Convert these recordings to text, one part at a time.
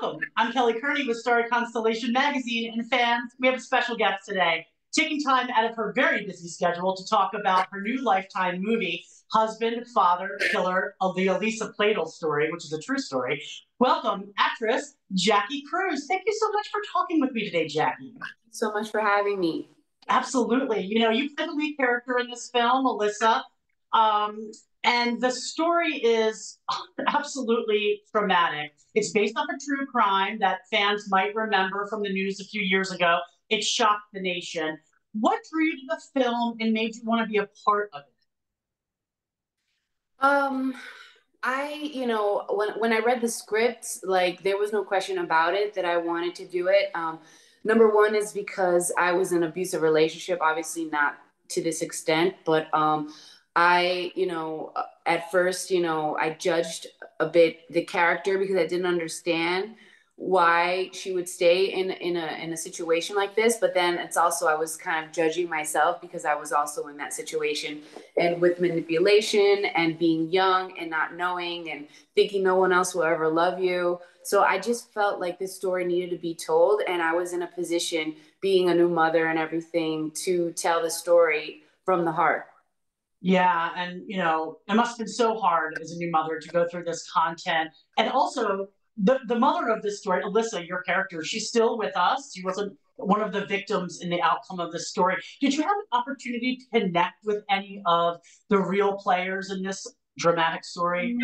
Welcome. I'm Kelly Kearney with Starry Constellation Magazine, and fans, we have a special guest today, taking time out of her very busy schedule to talk about her new Lifetime movie, Husband, Father, Killer, the Alyssa Pladl Story, which is a true story. Welcome, actress Jackie Cruz. Thank you so much for talking with me today, Jackie. So much for having me. Absolutely. You know, you play the lead character in this film, Alyssa. Um, and the story is absolutely traumatic. It's based off a true crime that fans might remember from the news a few years ago. It shocked the nation. What drew you to the film and made you want to be a part of it? Um, when I read the script, like there was no question about it that I wanted to do it. Number one is because I was in an abusive relationship, obviously not to this extent, but at first, I judged a bit the character because I didn't understand why she would stay in a situation like this. But then it's also I was kind of judging myself because I was also in that situation and with manipulation and being young and not knowing and thinking no one else will ever love you. So I just felt like this story needed to be told, and I was in a position, being a new mother and everything, to tell the story from the heart. Yeah, and it must have been so hard as a new mother to go through this content. And also the mother of this story, Alyssa, your character, she's still with us. She wasn't one of the victims in the outcome of the story. Did you have an opportunity to connect with any of the real players in this dramatic story?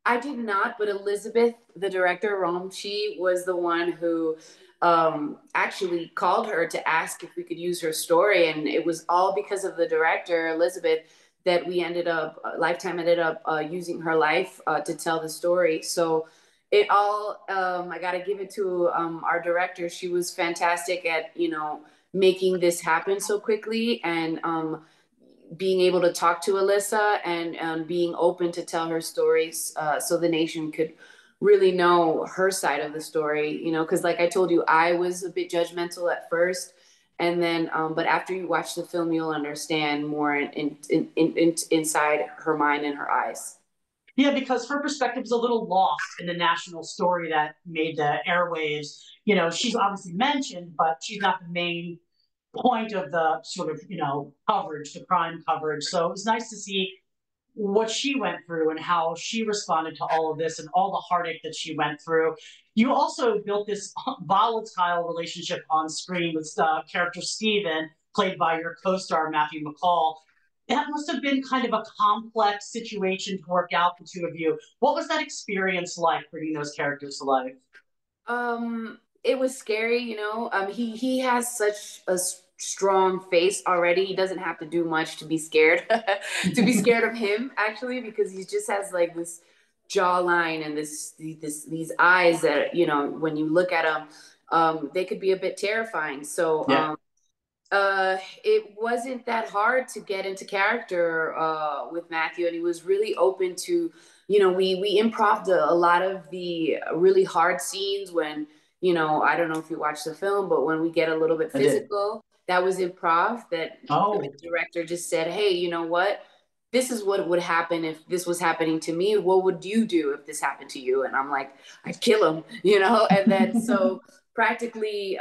I did not, but Elizabeth, the director, she was the one who actually called her to ask if we could use her story. And it was all because of the director, Elizabeth, that we ended up, Lifetime ended up using her life to tell the story. So it all, I got to give it to our director. She was fantastic at, making this happen so quickly, and being able to talk to Alyssa and being open to tell her stories so the nation could really know her side of the story, because like I told you, I was a bit judgmental at first. And then, but after you watch the film, you'll understand more inside her mind and her eyes. Yeah, because her perspective is a little lost in the national story that made the airwaves. She's obviously mentioned, but she's not the main point of the sort of, coverage, the crime coverage. So it was nice to see what she went through and how she responded to all of this and all the heartache that she went through. You also built this volatile relationship on screen with character Steven, played by your co-star Matthew McCall. That must have been kind of a complex situation to work out, the two of you. What was that experience like, bringing those characters to life? It was scary, he has such a strong face already. He doesn't have to do much to be scared, to be scared of him, actually, because he just has like this jawline and these eyes that, when you look at him, they could be a bit terrifying. So, Yeah. it wasn't that hard to get into character with Matthew, and he was really open to, we improved a lot of the really hard scenes when, I don't know if you watched the film, but when we get a little bit I did. physical, that was improv. That the Oh, director just said, "Hey, you know what? This is what would happen if this was happening to me. What would you do if this happened to you?" And I'm like, "I'd kill him," And then so practically,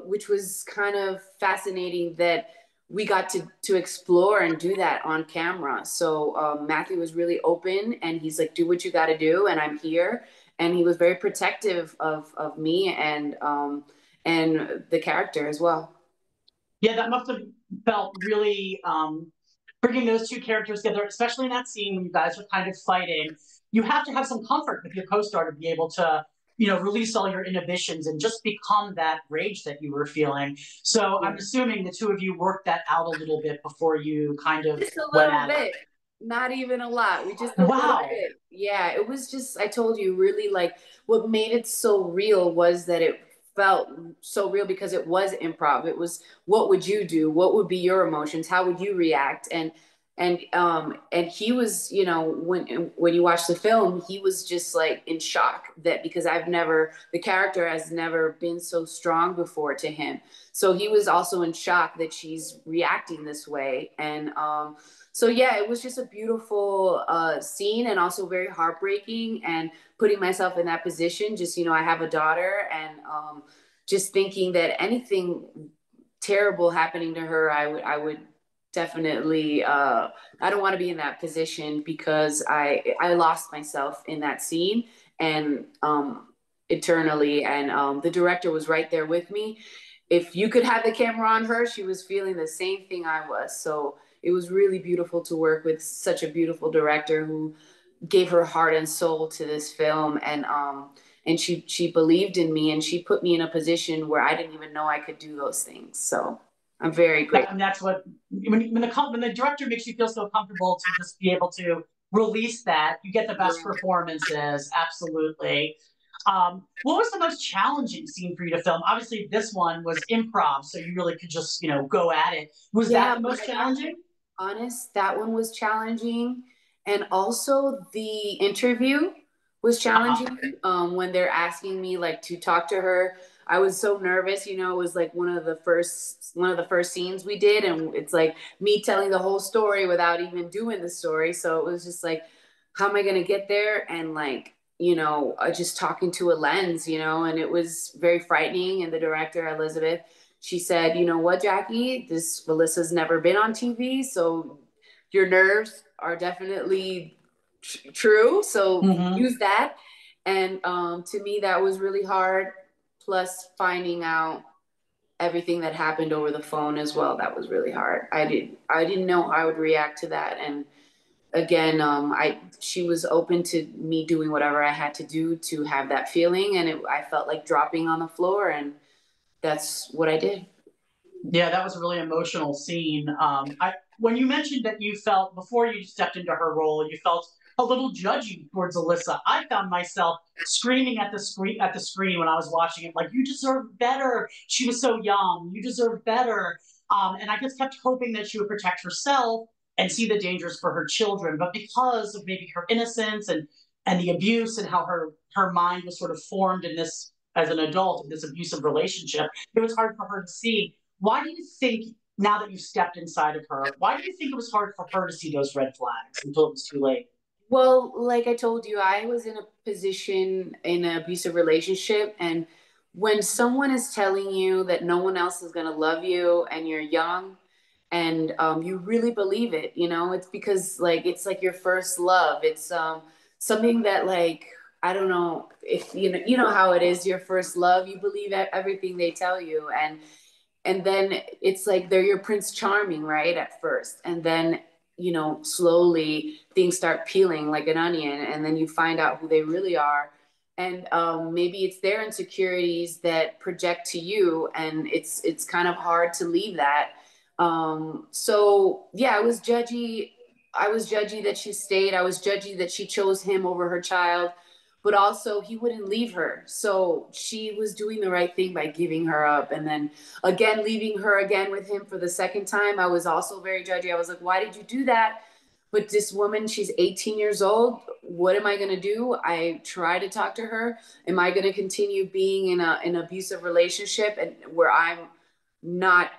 which was kind of fascinating that we got to explore and do that on camera. So Matthew was really open, and he's like, "Do what you got to do," and I'm here. And he was very protective of me and the character as well. yeah, that must have felt really bringing those two characters together, especially in that scene when you guys are kind of fighting. You have to have some comfort with your co-star to be able to, release all your inhibitions and just become that rage that you were feeling. So Yeah. I'm assuming the two of you worked that out a little bit before you kind of Just a went little at it. bit, not even a lot. We just a little Wow. bit. Yeah, it was just, I told you, really like what made it so real was that it felt so real because it was improv. It was, what would you do? What would be your emotions? How would you react? And And he was, you know, when you watch the film, he was just like in shock, that because the character has never been so strong before to him. So he was also in shock that she's reacting this way. And so yeah, it was just a beautiful scene, and also very heartbreaking, and putting myself in that position. Just, you know, I have a daughter, and just thinking that anything terrible happening to her, I would definitely, I don't want to be in that position, because I lost myself in that scene, and eternally. And the director was right there with me. If you could have the camera on her, she was feeling the same thing I was. So it was really beautiful to work with such a beautiful director who gave her heart and soul to this film. And she believed in me, and she put me in a position where I didn't even know I could do those things. So I'm very grateful. And that's what when the director makes you feel so comfortable to just be able to release that, you get the best performances. Absolutely. What was the most challenging scene for you to film? Obviously, this one was improv, so you really could just go at it. Was that Yeah, the most challenging? honest, that one was challenging. And also the interview was Uh-huh. challenging. When they're asking me like to talk to her, I was so nervous. You know, it was like one of the first scenes we did, and it's like me telling the whole story without even doing the story. So it was just like, how am I gonna get there? And like, just talking to a lens, and it was very frightening. And the director, Elizabeth, she said, you know what, Jackie, this Melissa's never been on TV, so your nerves are definitely true. So Mm-hmm. use that. And to me, that was really hard. Plus, finding out everything that happened over the phone as well, that was really hard. I didn't know how I would react to that. And again, she was open to me doing whatever I had to do to have that feeling, and I felt like dropping on the floor, and that's what I did. Yeah, that was a really emotional scene. I When you mentioned that you felt before you stepped into her role, you felt a little judgy towards Alyssa. I found myself screaming at the screen when I was watching it, like, "You deserve better. She was so young. You deserve better." And I just kept hoping that she would protect herself and see the dangers for her children. But because of maybe her innocence and the abuse and how her mind was sort of formed in this as an adult in this abusive relationship, it was hard for her to see. Why do you think, now that you've stepped inside of her, why do you think it was hard for her to see those red flags until it was too late? Well, like I told you, I was in a position in an abusive relationship. And when someone is telling you that no one else is going to love you, and you're young, and you really believe it, it's because like it's like your first love. It's something that, like, I don't know if you know how it is, your first love. You believe everything they tell you, and then it's like they're your Prince Charming, right, at first. And then, slowly things start peeling like an onion, and then you find out who they really are. And maybe it's their insecurities that project to you, and it's kind of hard to leave that. So yeah, I was judgy that she stayed. I was judgy that she chose him over her child, but also he wouldn't leave her. So she was doing the right thing by giving her up. And then again, leaving her again with him for the second time, I was also very judgy. I was like, why did you do that? But this woman, she's 18 years old. What am I going to do? I try to talk to her. Am I going to continue being in an abusive relationship, and where I'm not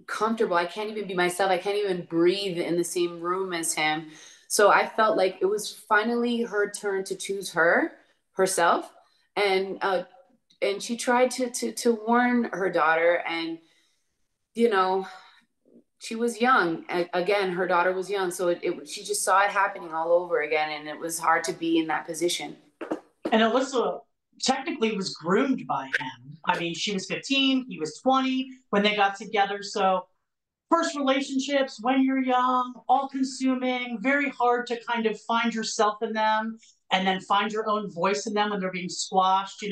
comfortable? I can't even be myself. I can't even breathe in the same room as him. So I felt like it was finally her turn to choose herself. And she tried to warn her daughter. And you know she was young. Again, her daughter was young, so she just saw it happening all over again, and it was hard to be in that position. And Alyssa technically was groomed by him. I mean, she was 15, he was 20 when they got together. So first relationships when you're young, all consuming, very hard to kind of find yourself in them and then find your own voice in them when they're being squashed.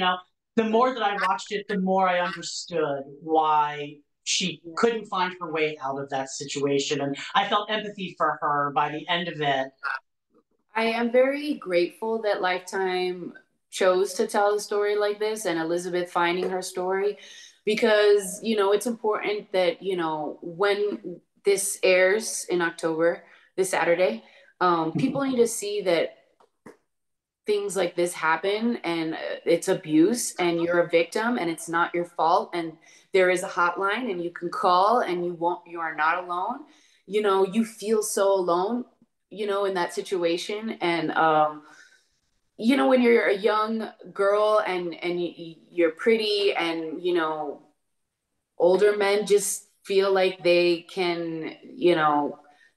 The more that I watched it, the more I understood why she couldn't find her way out of that situation. And I felt empathy for her by the end of it. I am very grateful that Lifetime chose to tell a story like this, and Elizabeth finding her story, because it's important that when this airs in October, this Saturday. People need to see that things like this happen, and it's abuse, and you're a victim, and it's not your fault, and there is a hotline and you can call, and you are not alone. You feel so alone, in that situation. And when you're a young girl, and you're pretty, and older men just feel like they can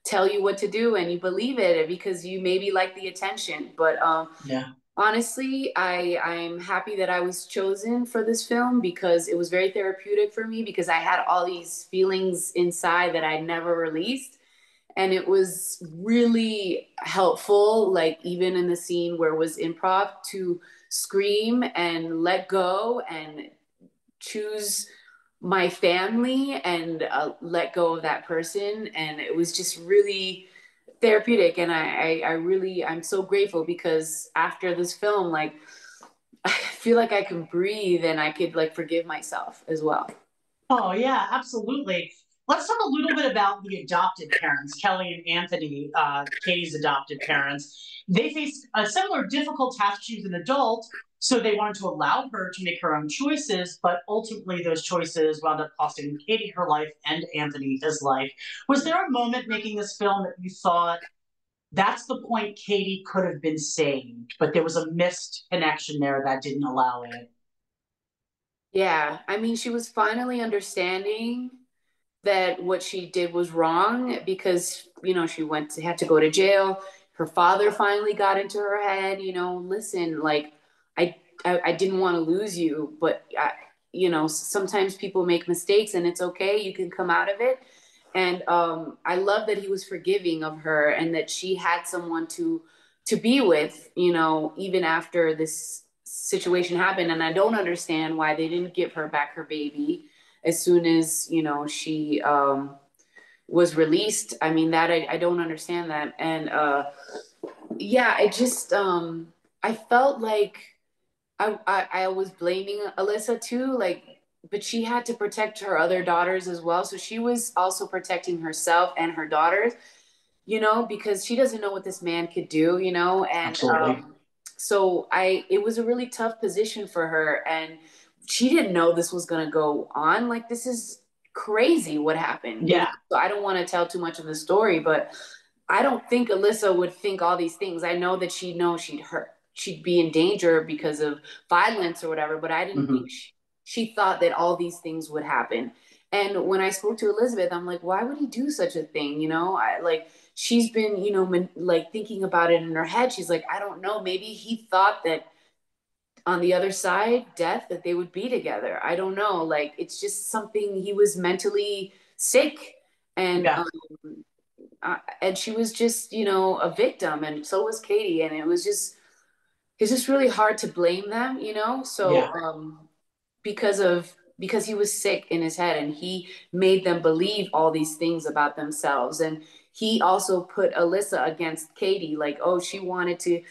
tell you what to do, and you believe it because you maybe like the attention. But Yeah. honestly, I'm happy that I was chosen for this film, because it was very therapeutic for me, because I had all these feelings inside that I never released. And it was really helpful, like even in the scene where it was improv, to scream and let go and choose my family, and let go of that person. And it was just really therapeutic. And I'm so grateful, because after this film, like, I feel like I can breathe, and I could like forgive myself as well. Oh, yeah, absolutely. Let's talk a little bit about the adopted parents, Kelly and Anthony, Katie's adopted parents. They faced a similar difficult task. She was an adult, so they wanted to allow her to make her own choices, but ultimately those choices wound up costing Katie her life and Anthony his life. Was there a moment making this film that you thought, that's the point Katie could have been saved, but there was a missed connection there that didn't allow it? Yeah, I mean, she was finally understanding that what she did was wrong, because she had to go to jail. Her father finally got into her head, listen, like, I I didn't want to lose you, but sometimes people make mistakes, and it's okay, you can come out of it. And I love that he was forgiving of her, and that she had someone to be with, even after this situation happened. And I don't understand why they didn't give her back her baby as soon as she was released. I mean, that I don't understand that. And yeah, I just I felt like I was blaming Alyssa too, like, but she had to protect her other daughters as well. So she was also protecting herself and her daughters, because she doesn't know what this man could do, and Absolutely. so it was a really tough position for her, and she didn't know this was going to go on. Like, this is crazy what happened, Yeah. So I don't want to tell too much of the story, but I don't think Alyssa would think all these things. I know that she'd know she'd be in danger because of violence or whatever, but I didn't think Hmm. she thought that all these things would happen. And when I spoke to Elizabeth, I'm like, why would he do such a thing? I like, she's been, like, thinking about it in her head. She's like, I don't know. Maybe he thought that on the other side, death, that they would be together. I don't know. Like, it's just something, he was mentally sick. And Yeah. and she was just a victim, and so was Katie. And it's just really hard to blame them, so Yeah. because he was sick in his head, and he made them believe all these things about themselves. And he also put Alyssa against Katie, like, oh, she wanted to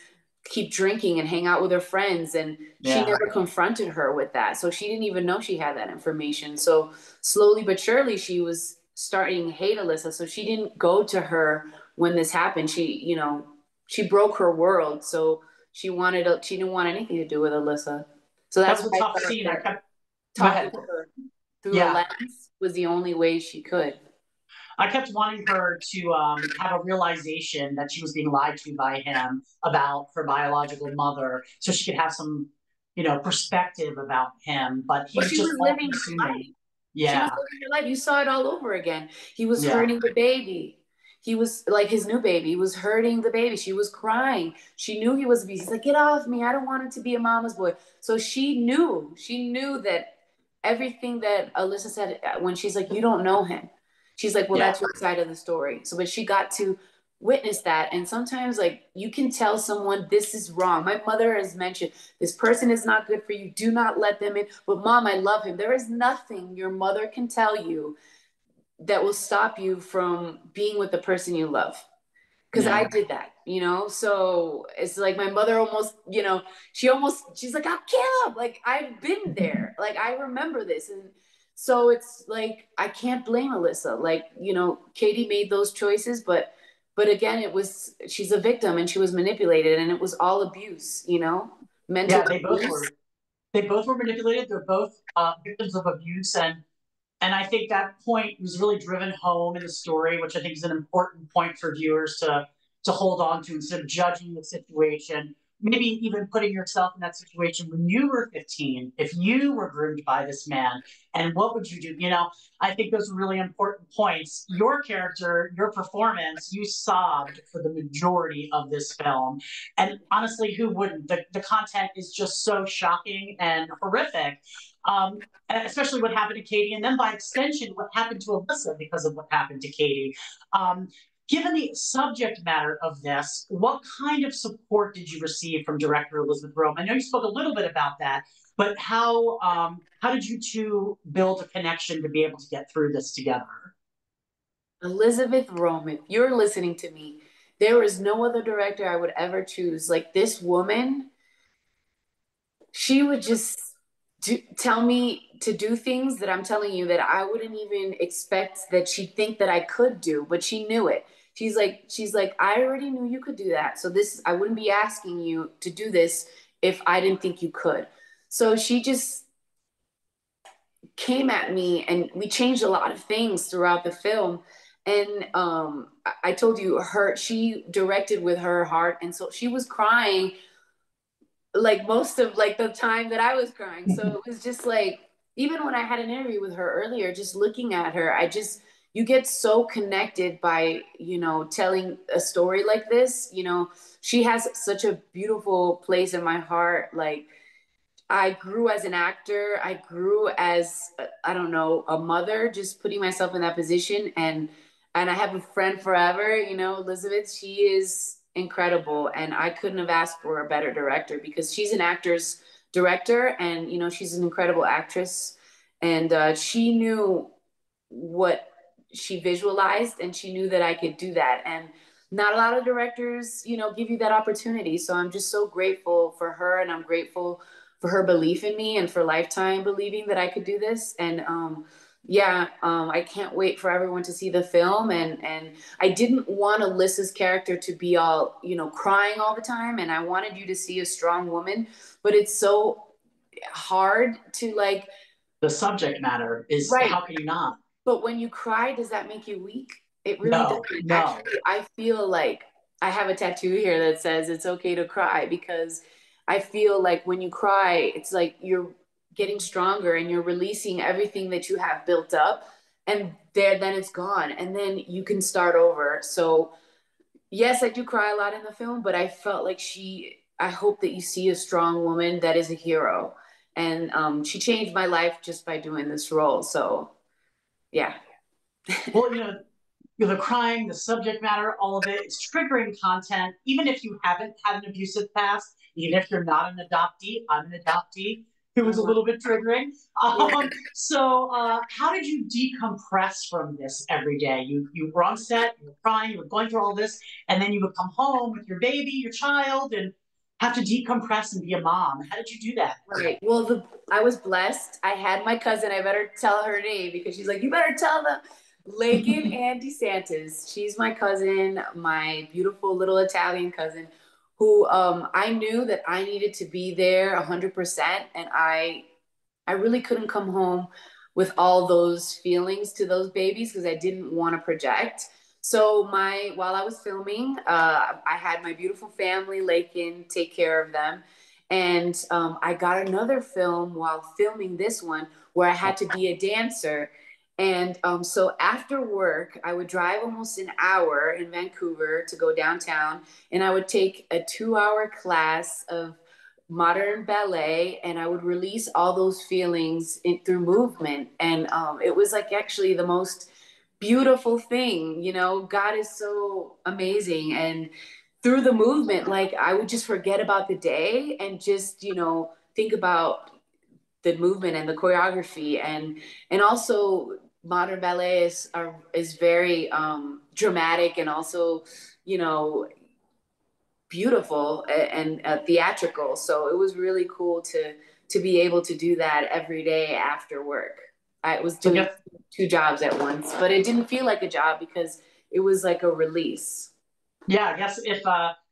keep drinking and hang out with her friends, and she Yeah. never confronted her with that, so she didn't even know she had that information. So slowly but surely she was starting to hate Alyssa, so she didn't go to her when this happened. She broke her world, so she didn't want anything to do with Alyssa. So That that's was a why I tough thought scene. I that kept, go talking ahead. to her through a Yeah. lens was the only way she could. I kept wanting her to have a realization that she was being lied to by him about her biological mother, so she could have some, perspective about him. But he Well, was she was just all living her life. consuming. She was Yeah, living her life. You saw it all over again. He was yeah, hurting the baby. He was like, his new baby. He was hurting the baby. She was crying. She knew he was abused. He's like, get off me. I don't want him to be a mama's boy. So she knew. She knew that everything that Alyssa said, when she's like, you don't know him. She's like, well, yeah, that's your side of the story. So, but she got to witness that. And sometimes, like, you can tell someone this is wrong. My mother has mentioned, this person is not good for you. Do not let them in. But mom, I love him. There is nothing your mother can tell you that will stop you from being with the person you love. Because I yeah, did that, So it's like my mother almost, she's like, I'll kill him. Like, I've been there. Like, I remember this. And so it's like, I can't blame Alyssa. Like, Katie made those choices, but but again, she's a victim and she was manipulated, and it was all abuse, mental Yeah, abuse. they both were manipulated. They're both victims of abuse, and I think that point was really driven home in the story, which I think is an important point for viewers to hold on to instead of judging the situation. Maybe even putting yourself in that situation when you were 15, if you were groomed by this man, and what would you do? I think those are really important points. Your character, your performance, you sobbed for the majority of this film. And honestly, who wouldn't? The content is just so shocking and horrific. Especially what happened to Katie, and then by extension, what happened to Alyssa because of what happened to Katie. Um, Given the subject matter of this, what kind of support did you receive from director Elizabeth Rome? I know you spoke a little bit about that, but how did you two build a connection to be able to get through this together? Elizabeth Rome, if you're listening to me, there is no other director I would ever choose. Like this woman, she would just tell me to do things that I'm telling you that I wouldn't even expect that she'd think that I could do, but she knew it. She's like, I already knew you could do that. So this, I wouldn't be asking you to do this if I didn't think you could. So she just came at me, and we changed a lot of things throughout the film. And I told you, she directed with her heart, and so she was crying like most of like the time that I was crying. So it was just like, even when I had an interview with her earlier, just looking at her, you get so connected by, telling a story like this. She has such a beautiful place in my heart. Like, I grew as an actor. I grew as, I don't know, a mother, just putting myself in that position. And I have a friend forever, Elizabeth. She is incredible, and I couldn't have asked for a better director because she's an actor's director, and she's an incredible actress, and she knew what she visualized, and she knew that I could do that. And not a lot of directors, give you that opportunity. So I'm just so grateful for her, and I'm grateful for her belief in me, and for Lifetime believing that I could do this. And yeah, I can't wait for everyone to see the film. And I didn't want Alyssa's character to be all, crying all the time. And I wanted you to see a strong woman, but it's so hard to like, The subject matter is, right. how can you not? But when you cry, does that make you weak? It really No, doesn't. no. Actually, I feel like I have a tattoo here that says it's okay to cry, because I feel like when you cry, it's like you're getting stronger and you're releasing everything that you have built up, and then it's gone, and then you can start over. So yes, I do cry a lot in the film, but I felt like I hope that you see a strong woman that is a hero. And she changed my life just by doing this role. So yeah. Well, the crime, the subject matter, all of it, it's triggering content. Even if you haven't had an abusive past, even if you're not an adoptee, I'm an adoptee. It was a Uh-huh. little bit triggering. Yeah. So, how did you decompress from this every day? You were on set, you were crying, you were going through all this, and then you would come home with your baby, your child, and have to decompress and be a mom. How did you do that? Right. Well, I was blessed. I had my cousin. I better tell her name because she's like, you better tell them. Lakin and DeSantis. She's my cousin, my beautiful little Italian cousin, who I knew that I needed to be there 100%, and I really couldn't come home with all those feelings to those babies because I didn't want to project. So while I was filming, I had my beautiful family, Lakin, take care of them. And I got another film while filming this one where I had to be a dancer. And so after work, I would drive almost an hour in Vancouver to go downtown, and I would take a 2-hour class of modern ballet, and I would release all those feelings through movement. And it was like actually the most beautiful thing. God is so amazing. And through the movement, like I would just forget about the day and just, think about the movement and the choreography. And also modern ballet is very dramatic, and also, you know, beautiful and theatrical. So it was really cool to be able to do that every day after work. I was doing So, 2 jobs at once, but it didn't feel like a job because it was like a release. Yeah, I guess if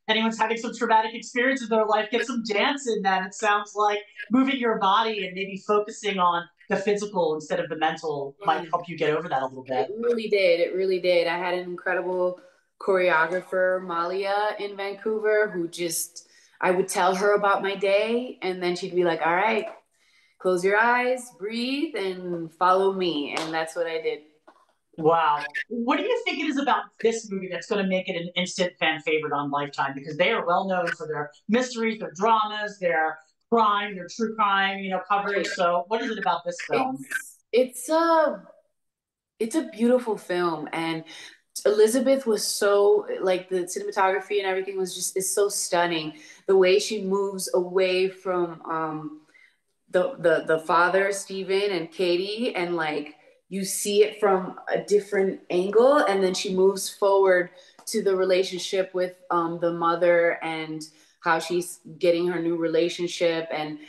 anyone's having some traumatic experience in their life, get some dance in that. It sounds like moving your body and maybe focusing on the physical instead of the mental might Yeah. help you get over that a little It bit. really did. It really did. I had an incredible choreographer, Malia, in Vancouver, who just, I would tell her about my day, and then she'd be like, all right, close your eyes, breathe, and follow me. And that's what I did. Wow. What do you think it is about this movie that's going to make it an instant fan favorite on Lifetime? Because they are well known for their mysteries, their dramas, their crime, their true crime, coverage. So, what is it about this film? It's a beautiful film, and Elizabeth was so, like, the cinematography and everything was just is so stunning. The way she moves away from the father Stephen and Katie, and like you see it from a different angle, and then she moves forward to the relationship with the mother and how she's getting her new relationship, and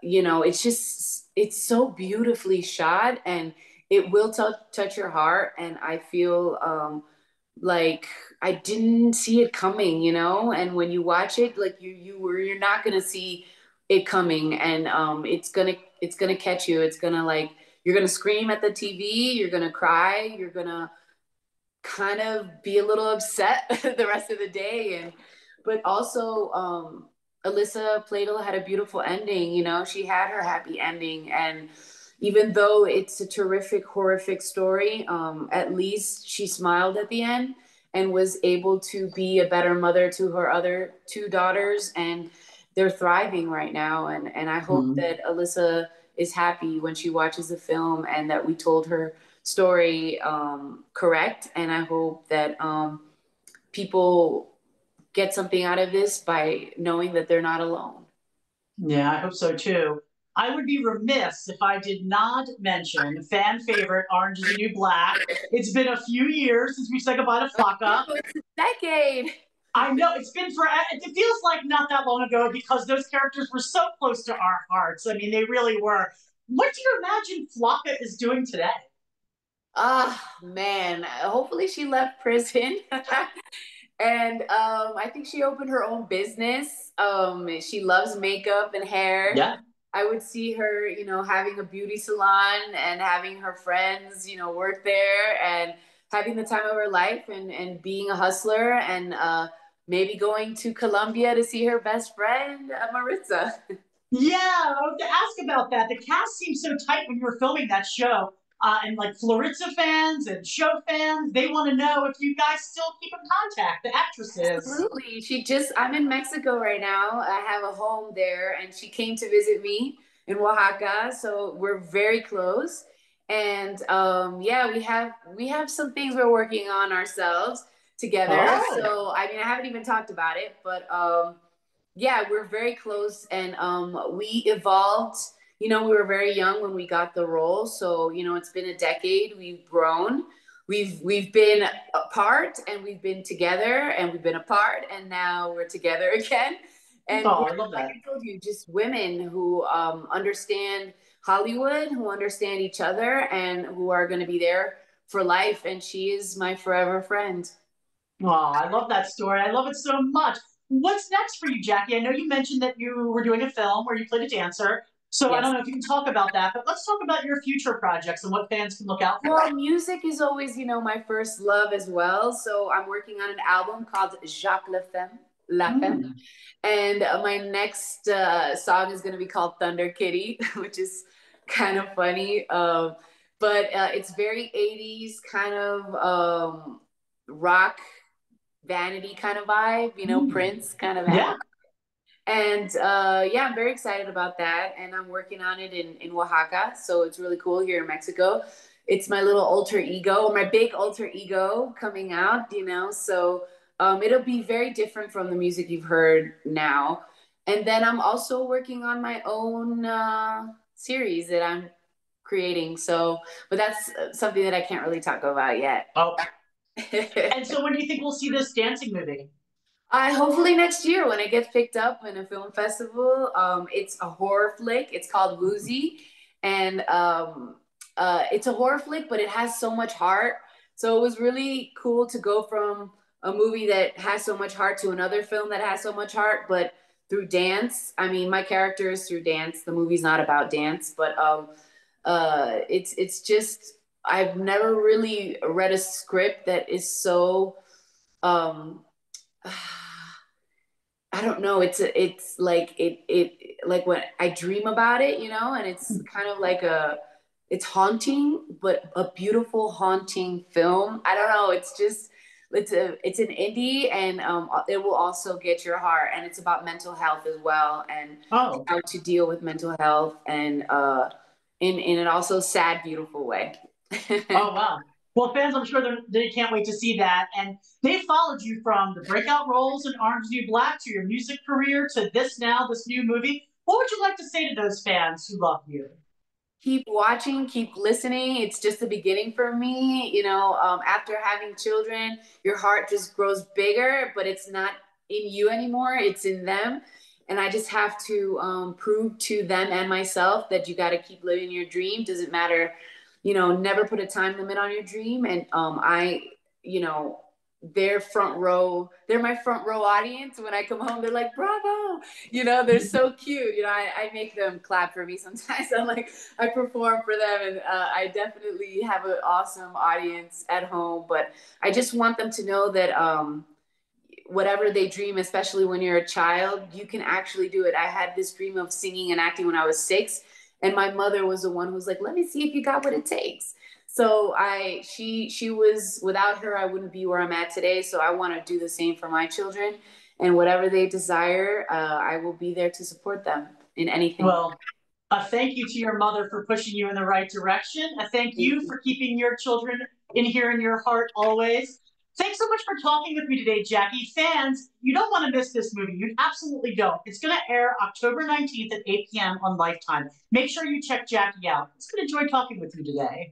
it's just it's so beautifully shot, and it will touch your heart, and I feel like I didn't see it coming, and when you watch it, like you're not gonna see it coming, and it's gonna catch you. It's gonna, like, you're gonna scream at the TV, you're gonna cry, you're gonna kind of be a little upset the rest of the day, and but also Alyssa Pladl had a beautiful ending. She had her happy ending, and even though it's a terrific, horrific story, at least she smiled at the end and was able to be a better mother to her other two daughters, and they're thriving right now. And I hope Hmm. that Alyssa is happy when she watches the film, and that we told her story correct. And I hope that people get something out of this by knowing that they're not alone. Yeah, I hope so too. I would be remiss if I did not mention fan favorite Orange is the New Black. It's been a few years since we said goodbye to Flocka. Oh, it's a decade. I know it's been for it feels like not that long ago because those characters were so close to our hearts. I mean, they really were. What do you imagine Flocka is doing today? Ah, man. Hopefully she left prison. And I think she opened her own business. She loves makeup and hair. Yeah. I would see her, having a beauty salon and having her friends, work there, and having the time of her life, and being a hustler, and maybe going to Colombia to see her best friend, Maritza. Yeah, I want to ask about that. The cast seems so tight when you were filming that show. And like Floritza fans and show fans, they want to know if you guys still keep in contact, the actresses. Absolutely. I'm in Mexico right now. I have a home there, and she came to visit me in Oaxaca. So we're very close. And yeah, we have some things we're working on ourselves together. Oh, So I mean, I haven't even talked about it, but yeah, we're very close, and we evolved. We were very young when we got the role, so it's been a decade. We've grown. We've been apart, and we've been together, and we've been apart, and now we're together again. And oh, we're, I love like that. I told you, just women who understand Hollywood, who understand each other, and who are going to be there for life. And she is my forever friend. Oh, I love that story. I love it so much. What's next for you, Jackie? I know you mentioned that you were doing a film where you played a dancer. So I Yes. don't know if you can talk about that, but let's talk about your future projects and what fans can look out for. Well, music is always, my first love as well. So I'm working on an album called Jacques La Femme. La Femme. Mm. And my next song is going to be called Thunder Kitty, which is kind of funny. But it's very 80s kind of rock vanity kind of vibe, Mm. Prince kind of vanity. Yeah. And yeah, I'm very excited about that. And I'm working on it in Oaxaca. So it's really cool here in Mexico. It's my little alter ego, my big alter ego coming out. So it'll be very different from the music you've heard now. And then I'm also working on my own series that I'm creating. So, but that's something that I can't really talk about yet. Oh, and so when do you think we'll see this dancing movie? I hopefully next year when it gets picked up in a film festival. It's a horror flick. It's called Woozy, and it's a horror flick, but it has so much heart. So it was really cool to go from a movie that has so much heart to another film that has so much heart, but through dance. I mean, my character is through dance. The movie's not about dance, but it's just I've never really read a script that is so um I don't know. It's like like when I dream about it, you know, and it's kind of like it's haunting, but a beautiful haunting film. I don't know. It's just it's an indie, and it will also get your heart, and it's about mental health as well, and Oh, how to deal with mental health, and in an also sad, beautiful way. oh wow. Well, fans, I'm sure they can't wait to see that. And they followed you from the breakout roles in Orange is the New Black to your music career to this now, this new movie. What would you like to say to those fans who love you? Keep watching, keep listening. It's just the beginning for me. You know, after having children, your heart just grows bigger, but it's not in you anymore, it's in them. And I just have to prove to them and myself that you got to keep living your dream. Doesn't matter, you know, never put a time limit on your dream. And you know, they're my front row audience. When I come home, they're like, bravo, you know, they're so cute. You know, I make them clap for me sometimes. I'm like, I perform for them, and I definitely have an awesome audience at home. But I just want them to know that whatever they dream, especially when you're a child, you can actually do it. I had this dream of singing and acting when I was 6, and my mother was the one who was like, "Let me see if you got what it takes." So she was, without her, I wouldn't be where I'm at today. So I want to do the same for my children, and whatever they desire, I will be there to support them in anything. Well, a thank you to your mother for pushing you in the right direction. A thank you for keeping your children in here in your heart always. Thanks so much for talking with me today, Jackie. Fans, you don't want to miss this movie. You absolutely don't. It's going to air October 19th at 8 p.m. on Lifetime. Make sure you check Jackie out. It's been a joy talking with you today.